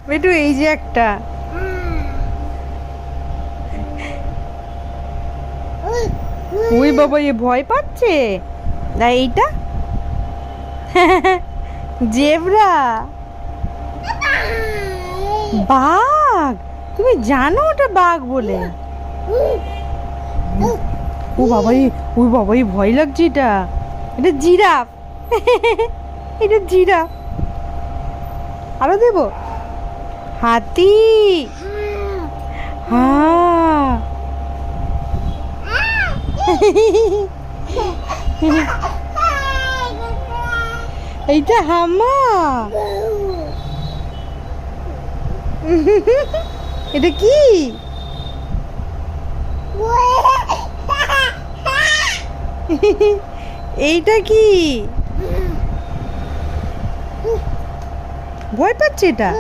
বেটু এই যে একটা। ওই বাবা, এ ভয় পাচ্ছে না এইটা। জেব্রা। বাঘ? তুমি জানো ওটা বাঘ বলে? ও বাবাই, ওই বাবাই ভয় লাগছে। এটা এটা জিরাফ। এটা জিরাফ। আরো দেব। হাতি। হ্যাঁ। এইটা হামা। এটা কি? এইটা কি? ভয় পাচ্ছে এটা।